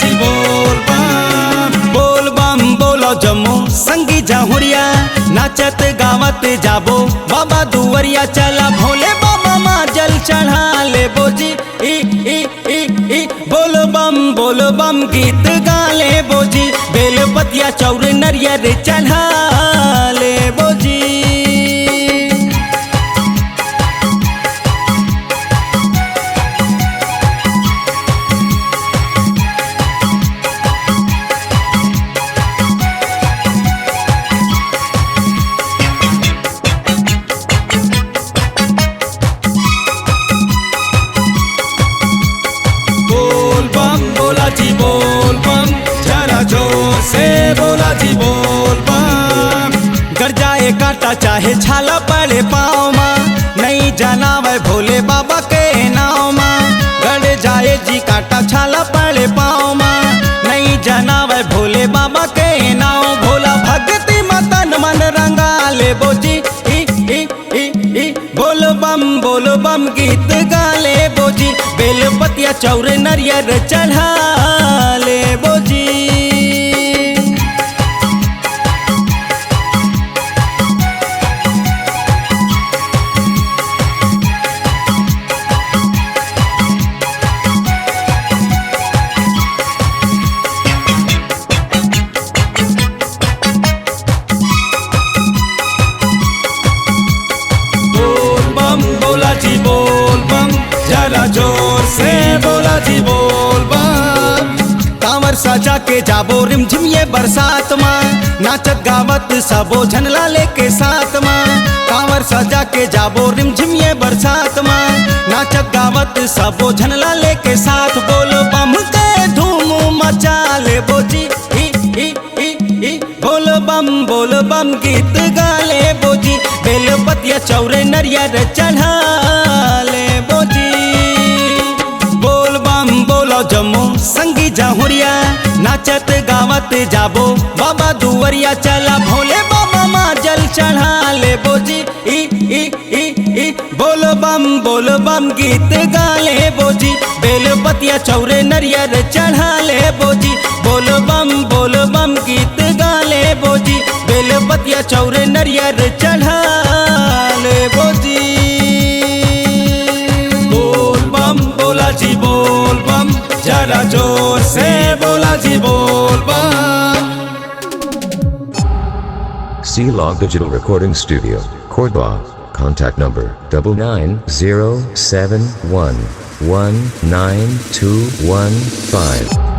जी बोल बम बोलो जम्मू संगी जाहुरिया नाचत गावत जाबो बाबा दुवरिया चला भोले बाबा माँ जल चढ़ा ले बोजी ई ई ई ई बोल बम गीत गा ले बोजी बेलपतिया चौर नरियर चढ़ा ले बोजी बोल बम जरा जोर से बोला जी बोल बम गर जाए काटा चाहे छाला पड़े पाँव माँ नहीं जाना वह भोले बाबा के नाव माँ गड़ जाए जी काटा छाला पड़े पाँव माँ नहीं जाना वह भोले बाबा के नाव भोला भक्ति मतन मन रंगा ले बोजी ई ई ई ई बोल बम गीत गा ले बोजी बेलपतिया चौर नरियर चढ़ा ले बोजी बोल बम जरा जोर से बोला जी बोल बम कांवर सजा के जाबो रिमझिम ये बरसात माँ नाचत गावत सबो झनला लेके साथ माँ कांवर सजा के जाबो रिमझिम ये बरसात माँ नाचत गावत सबो झनला लेके साथ बोलो बम के धूम मचा ले बोजी ई ई ई ई बोल बम गीत गा ले बोजी बेलपतिया चौरे नरियर चढ़ा ले बोजी बोल बम बोलो जम्मू संगी जाहुरिया नाचत गावत जाबो बाबा दुवरिया चला भोले बाबा माँ जल चढ़ा ले बोजी ई ई ई ई बोल बम गीत गा ले बोजी बेलपतिया चौरे नरियर चढ़ा ले बोजी बोल बम गीत गा ले बोजी बेलपतिया चौरे नरियर चढ़ा ले बोजी बोल बम बोला जी बोल बम जरा जोर से बोला जी बोल बम C-Log Digital Recording Studio, Cordoba. Contact number 99071192115.